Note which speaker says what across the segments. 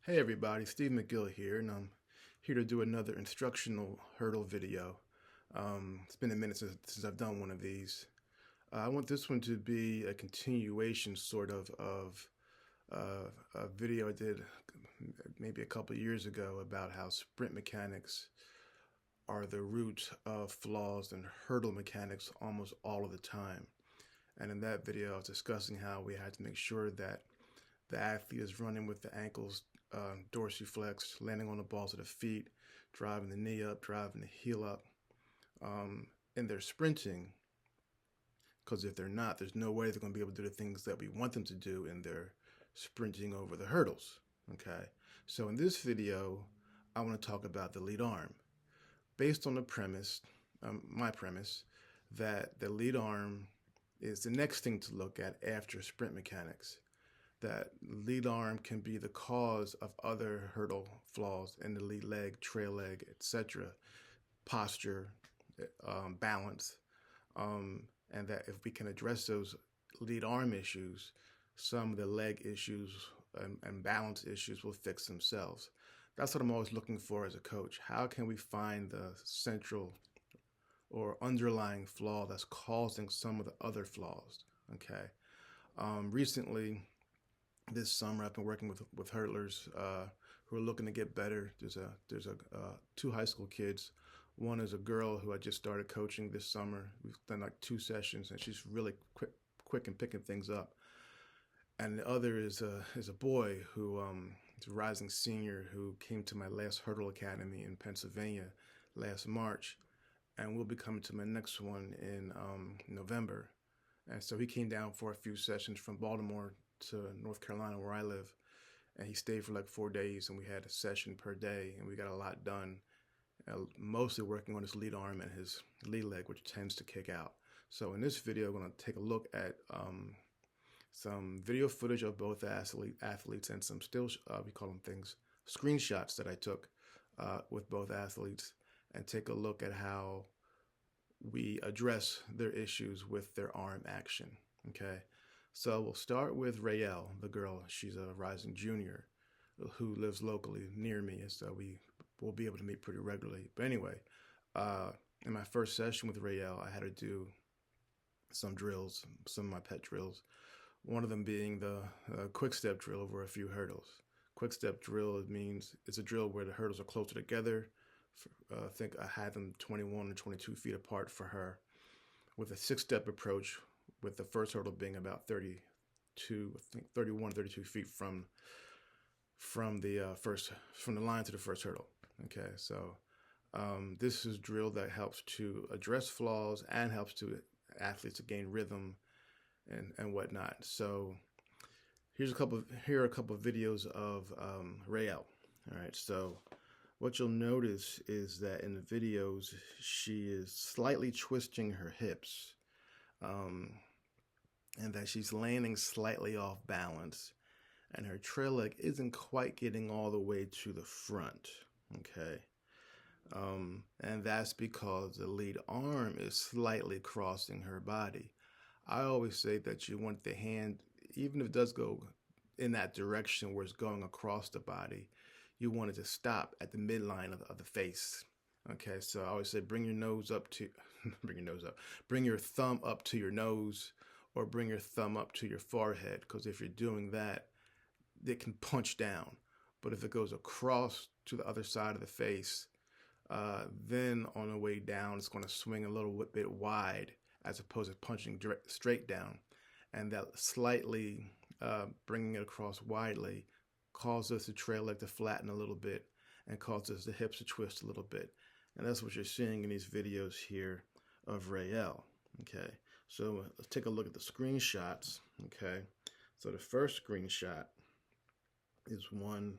Speaker 1: Hey everybody, Steve McGill here, and I'm here to do another instructional hurdle video. It's been a minute since I've done one of these. I want this one to be a continuation, sort of a video I did maybe a couple years ago about how sprint mechanics are the root of flaws in hurdle mechanics almost all of the time. And in that video, I was discussing how we had to make sure that the athlete is running with the ankles dorsiflex, landing on the balls of the feet, driving the knee up, driving the heel up, and they're sprinting. Because if they're not, there's no way they're going to be able to do the things that we want them to do, and they're sprinting over the hurdles. Okay, so in this video, I want to talk about the lead arm, based on the premise, my premise, that the lead arm is the next thing to look at after sprint mechanics. That lead arm can be the cause of other hurdle flaws in the lead leg, trail leg, etc., posture, balance, and that if we can address those lead arm issues, some of the leg issues and balance issues will fix themselves. That's what I'm always looking for as a coach. How can we find the central or underlying flaw that's causing some of the other flaws? Okay. Recently, this summer, I've been working with hurdlers who are looking to get better. There's two high school kids. One is a girl who I just started coaching this summer. We've done like 2 sessions, and she's really quick in picking things up. And the other is a boy who is a rising senior who came to my last hurdle academy in Pennsylvania last March, and will be coming to my next one in November. And so he came down for a few sessions from Baltimore to North Carolina, where I live, and he stayed for like 4 days, and we had a session per day, and we got a lot done, mostly working on his lead arm and his lead leg, which tends to kick out. So in this video, I'm going to take a look at some video footage of both athletes and some still, we call them things, screenshots that I took with both athletes, and take a look at how we address their issues with their arm action. Okay. So we'll start with Rael, the girl. She's a rising junior who lives locally near me, so we will be able to meet pretty regularly. But anyway, in my first session with Rael, I had to do some drills, some of my pet drills. One of them being the quick step drill over a few hurdles. Quick step drill means it's a drill where the hurdles are closer together. I think I had them 21 or 22 feet apart for her, with a 6-step approach, with the first hurdle being about 32, I think 31, 32 feet from the line to the first hurdle. Okay, so this is a drill that helps to address flaws and helps to athletes to gain rhythm and whatnot. So here are a couple of videos of Rael. All right, so what you'll notice is that in the videos she is slightly twisting her hips. And that she's landing slightly off balance, and her trail leg isn't quite getting all the way to the front. Okay. And that's because the lead arm is slightly crossing her body. I always say that you want the hand, even if it does go in that direction where it's going across the body, you want it to stop at the midline of the face. Okay, so I always say bring your nose up to, bring your thumb up to your nose, or bring your thumb up to your forehead, because if you're doing that, it can punch down. But if it goes across to the other side of the face, then on the way down, it's going to swing a little bit wide as opposed to punching straight down. And that slightly bringing it across widely causes the trail leg to flatten a little bit and causes the hips to twist a little bit. And that's what you're seeing in these videos here of Rael. Okay, so let's take a look at the screenshots. Okay, so the first screenshot is one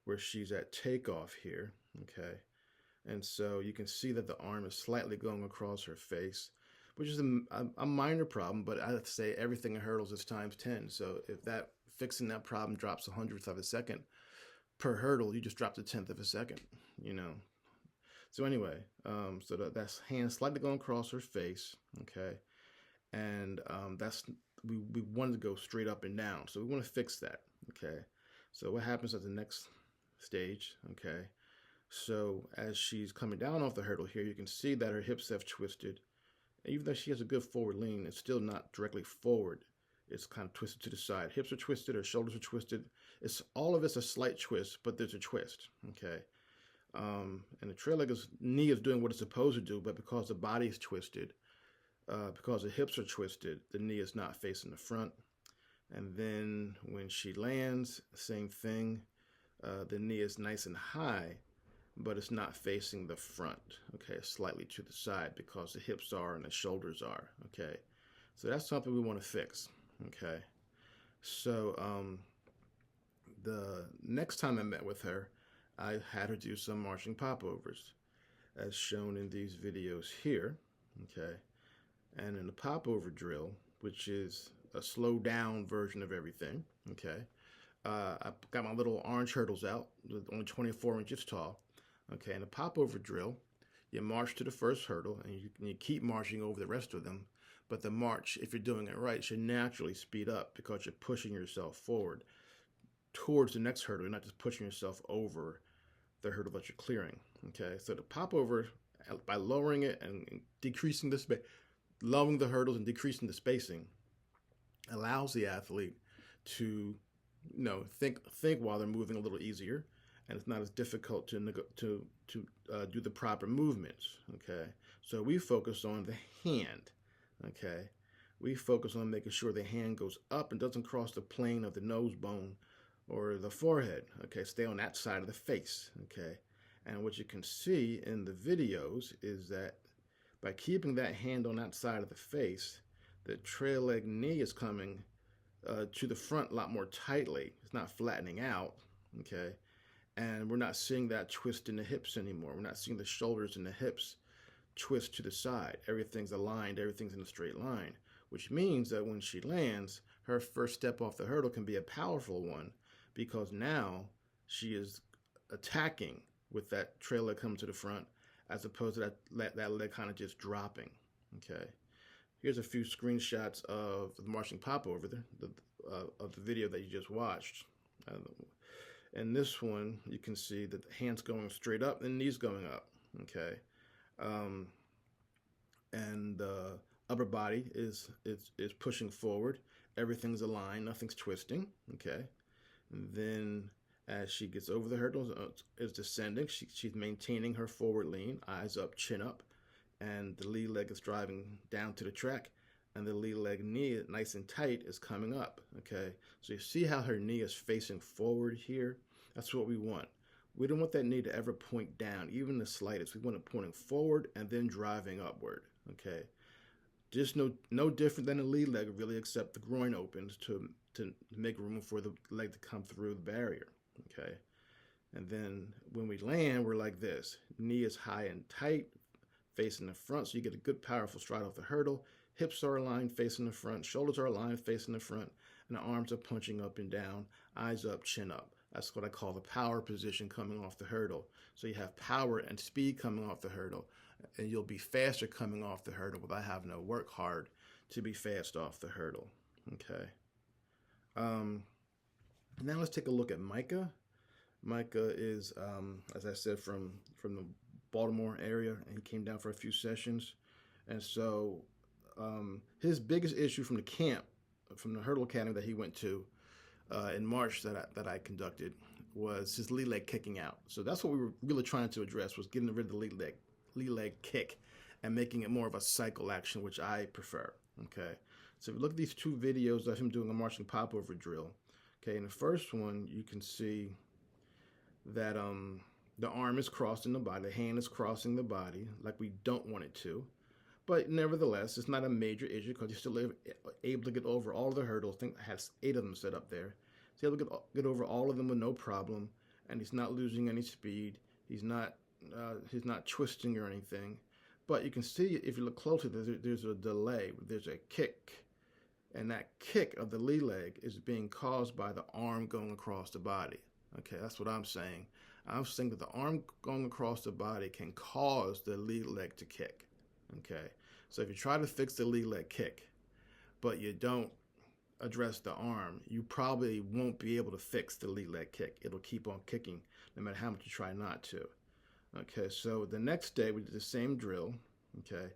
Speaker 1: where she's at takeoff here. Okay, and so you can see that the arm is slightly going across her face, which is a minor problem, but I have to say everything in hurdles is times 10. So if fixing that problem drops 1/100th of a second per hurdle, you just dropped 1/10 of a second, you know. So anyway, so that's hand slightly going across her face, okay, and we wanted to go straight up and down, so we want to fix that, okay. So what happens at the next stage, okay? So as she's coming down off the hurdle here, you can see that her hips have twisted. And even though she has a good forward lean, it's still not directly forward. It's kind of twisted to the side. Hips are twisted, her shoulders are twisted. It's all of it's a slight twist, but there's a twist, okay? And the trail leg knee is doing what it's supposed to do, but because the body is twisted, because the hips are twisted, the knee is not facing the front. And then when she lands, same thing. The knee is nice and high, but it's not facing the front, okay? Slightly to the side because the hips are and the shoulders are, okay? So that's something we want to fix, okay? So the next time I met with her, I had her do some marching popovers, as shown in these videos here, okay? And in the popover drill, which is a slow down version of everything, okay? I got my little orange hurdles out, only 24 inches tall. Okay, in a popover drill, you march to the first hurdle and you keep marching over the rest of them. But the march, if you're doing it right, should naturally speed up because you're pushing yourself forward towards the next hurdle. You're not just pushing yourself over the hurdle that you're clearing. Okay, so the popover, by lowering it and decreasing the space, lowering the hurdles and decreasing the spacing, allows the athlete to, think while they're moving a little easier, and it's not as difficult to do the proper movements. Okay, so we focus on the hand. Okay, we focus on making sure the hand goes up and doesn't cross the plane of the nose bone or the forehead. Okay, stay on that side of the face. Okay, and what you can see in the videos is that by keeping that hand on that side of the face, the trail leg knee is coming to the front a lot more tightly. It's not flattening out, okay? And we're not seeing that twist in the hips anymore. We're not seeing the shoulders and the hips twist to the side. Everything's aligned, everything's in a straight line, which means that when she lands, her first step off the hurdle can be a powerful one because now she is attacking with that trail leg coming to the front as opposed to that leg kind of just dropping, okay? Here's a few screenshots of the marching popover of the video that you just watched. And this one, you can see that the hand's going straight up and the knee's going up, okay? And the upper body is pushing forward. Everything's aligned, nothing's twisting, okay? And then as she gets over the hurdles, is descending. She's maintaining her forward lean, eyes up, chin up. And the lead leg is driving down to the track, and the lead leg knee, nice and tight, is coming up, okay? So you see how her knee is facing forward here? That's what we want. We don't want that knee to ever point down, even the slightest. We want it pointing forward and then driving upward, okay? Just no different than a lead leg, really, except the groin opens to make room for the leg to come through the barrier, okay? And then when we land, we're like this. Knee is high and tight, facing the front, so you get a good powerful stride off the hurdle. Hips are aligned facing the front, shoulders are aligned facing the front, and the arms are punching up and down, eyes up, chin up. That's what I call the power position coming off the hurdle. So you have power and speed coming off the hurdle, and you'll be faster coming off the hurdle without having to work hard to be fast off the hurdle, okay? Now let's take a look at Micah. Micah is, as I said, from the Baltimore area, and he came down for a few sessions. And so his biggest issue from the camp, from the hurdle academy that he went to in March that I conducted, was his lead leg kicking out. So that's what we were really trying to address, was getting rid of the lead leg kick and making it more of a cycle action, which I prefer, okay? So if you look at these two videos of him doing a marching popover drill, okay, in the first one, you can see that the arm is crossing the body, the hand is crossing the body like we don't want it to. But nevertheless, it's not a major issue because you're still able to get over all of the hurdles. I think it has 8 of them set up there. He's able to get over all of them with no problem, and he's not losing any speed. He's not twisting or anything. But you can see, if you look closely, there's a delay. There's a kick, and that kick of the lead leg is being caused by the arm going across the body. Okay, that's what I'm saying. I'm saying that the arm going across the body can cause the lead leg to kick. Okay, so if you try to fix the lead leg kick, but you don't address the arm, you probably won't be able to fix the lead leg kick. It'll keep on kicking no matter how much you try not to. Okay, so the next day we did the same drill. Okay,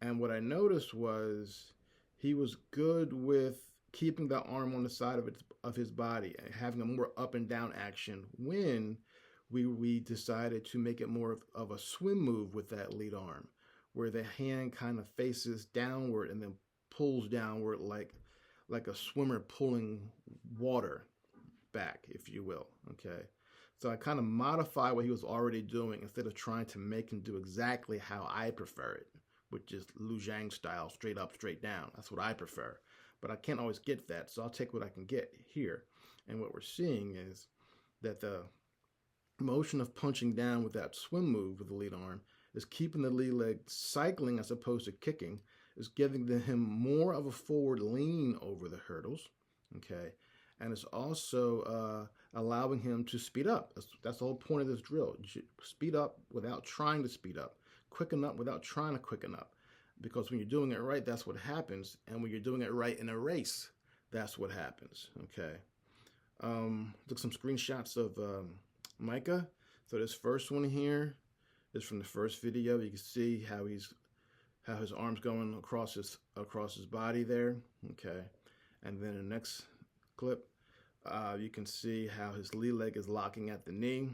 Speaker 1: and what I noticed was he was good with keeping the arm on the side of his body and having a more up and down action when we decided to make it more of a swim move with that lead arm, where the hand kind of faces downward and then pulls downward like a swimmer pulling water back, if you will. Okay, so I kind of modify what he was already doing instead of trying to make him do exactly how I prefer it, which is Lu Zhang style, straight up, straight down. That's what I prefer. But I can't always get that, so I'll take what I can get here. And what we're seeing is that the motion of punching down with that swim move with the lead arm is keeping the lead leg cycling as opposed to kicking, is giving him more of a forward lean over the hurdles, okay? And it's also allowing him to speed up. That's the whole point of this drill. You should speed up without trying to speed up, quicken up without trying to quicken up. Because when you're doing it right, that's what happens. And when you're doing it right in a race, that's what happens, okay? Took some screenshots of Micah. So this first one here is from the first video. You can see how his arm's going across his body there, okay? And then the next clip, you can see how his lead leg is locking at the knee,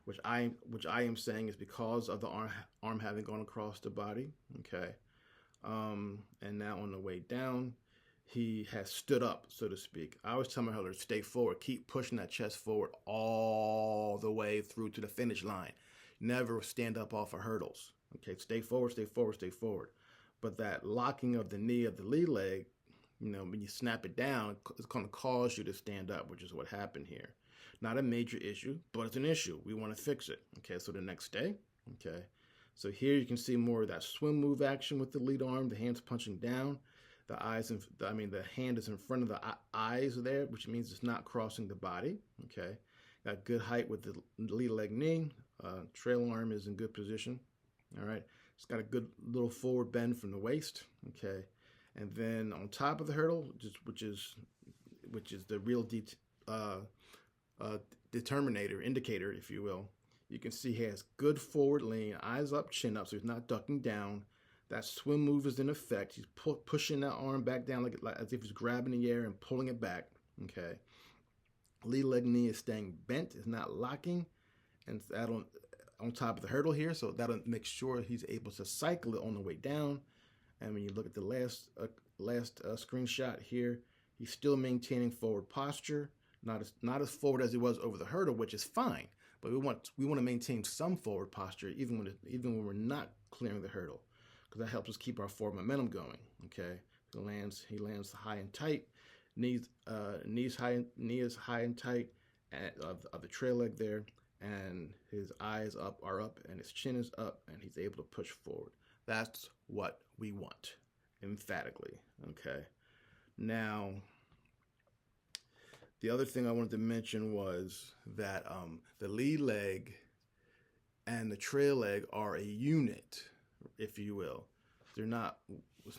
Speaker 1: which I am saying is because of the arm having gone across the body, okay? And now on the way down, he has stood up, so to speak. I always tell my hurdlers, stay forward, keep pushing that chest forward all the way through to the finish line. Never stand up off of hurdles, okay? Stay forward, stay forward, stay forward. But that locking of the knee of the lead leg, you know, when you snap it down, it's going to cause you to stand up, which is what happened here. Not a major issue, but it's an issue. We want to fix it, okay? So the next day, okay? So here you can see more of that swim move action with the lead arm. The hand's punching down. The hand is in front of the eyes there, which means it's not crossing the body. Okay, got good height with the lead leg knee. Trail arm is in good position. All right, it's got a good little forward bend from the waist. Okay, and then on top of the hurdle, which is the real indicator, if you will. You can see he has good forward lean, eyes up, chin up, so he's not ducking down. That swim move is in effect. He's pushing that arm back down like as if he's grabbing the air and pulling it back, okay? Lead leg knee is staying bent, is not locking, and that on top of the hurdle here, so that'll make sure he's able to cycle it on the way down. And when you look at the last screenshot here, he's still maintaining forward posture, not as forward as he was over the hurdle, which is fine. But we want to maintain some forward posture even when we're not clearing the hurdle, because that helps us keep our forward momentum going. Okay, he lands high and tight, knee is high and tight of the trail leg there, and his eyes are up, and his chin is up, and he's able to push forward. That's what we want, emphatically. Okay, now. The other thing I wanted to mention was that the lead leg and the trail leg are a unit, if you will. It's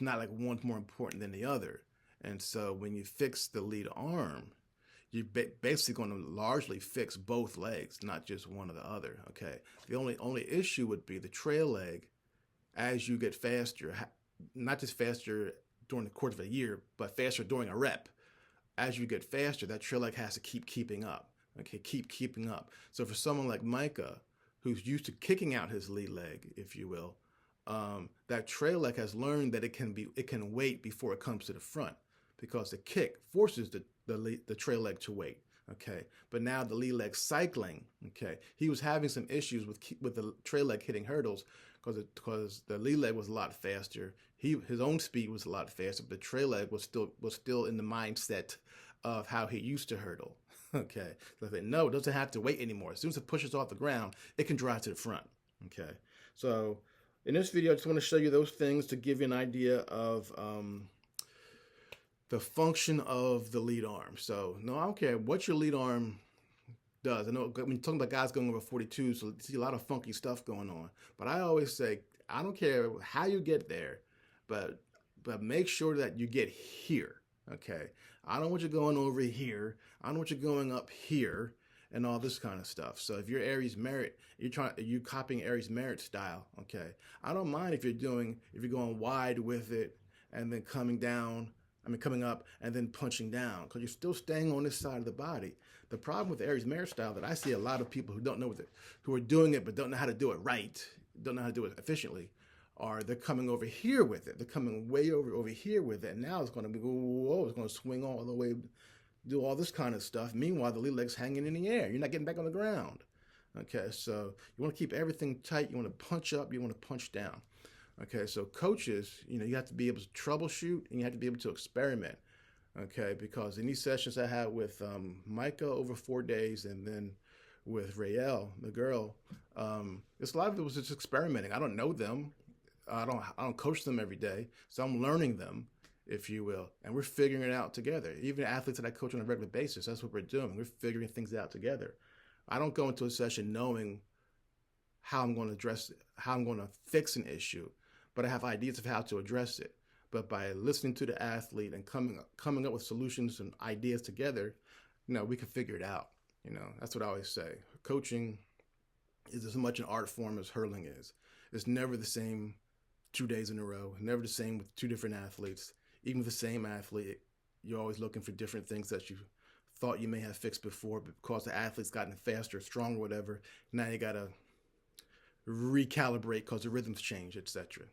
Speaker 1: not like one's more important than the other. And so when you fix the lead arm, you're basically going to largely fix both legs, not just one or the other, okay? The only issue would be the trail leg as you get faster, not just faster during the course of a year, but faster during a rep. As you get faster, that trail leg has to keep keeping up. Okay, keep keeping up. So for someone like Micah, who's used to kicking out his lead leg, if you will, that trail leg has learned that it can wait before it comes to the front, because the kick forces the trail leg to wait. Okay, but now the lead leg cycling. Okay, he was having some issues with the trail leg hitting hurdles because the lead leg was a lot faster. His own speed was a lot faster, but the trail leg was still in the mindset of how he used to hurdle. Okay, so I said, no, it doesn't have to wait anymore. As soon as it pushes off the ground, it can drive to the front. Okay, so in this video, I just want to show you those things to give you an idea of the function of the lead arm. So no, I don't care what your lead arm does. I know when you're talking about guys going over 42, so you see a lot of funky stuff going on. But I always say, I don't care how you get there, but make sure that you get here. Okay, I don't want you going over here. I don't want you going up here and all this kind of stuff. So if you're Aries Merit, you're copying Aries Merit style. Okay, I don't mind if you're going wide with it and then coming down. I mean, coming up and then punching down, because you're still staying on this side of the body. The problem with Aries Merit style that I see a lot of people who don't know who are doing it but don't know how to do it right, don't know how to do it efficiently, are they're coming over here with it. They're coming way over here with it. And now it's going to be, whoa, it's going to swing all the way, do all this kind of stuff. Meanwhile, the lead leg's hanging in the air. You're not getting back on the ground. Okay, so you want to keep everything tight. You want to punch up. You want to punch down. Okay, so coaches, you have to be able to troubleshoot and you have to be able to experiment. Okay, because in these sessions I had with Micah over 4 days and then with Rael, the girl, it's a lot of it was just experimenting. I don't know them. I don't coach them every day, so I'm learning them, if you will, and we're figuring it out together. Even athletes that I coach on a regular basis, that's what we're doing. We're figuring things out together. I don't go into a session knowing how I'm going to address it, how I'm going to fix an issue, but I have ideas of how to address it. But by listening to the athlete and coming up with solutions and ideas together, we can figure it out. That's what I always say. Coaching is as much an art form as hurling is. It's never the same 2 days in a row, never the same with two different athletes. Even with the same athlete, you're always looking for different things that you thought you may have fixed before, but because the athlete's gotten faster, stronger, whatever, now you got to recalibrate because the rhythms change, etc.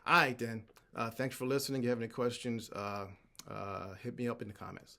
Speaker 1: All right, then. Thanks for listening. If you have any questions, hit me up in the comments.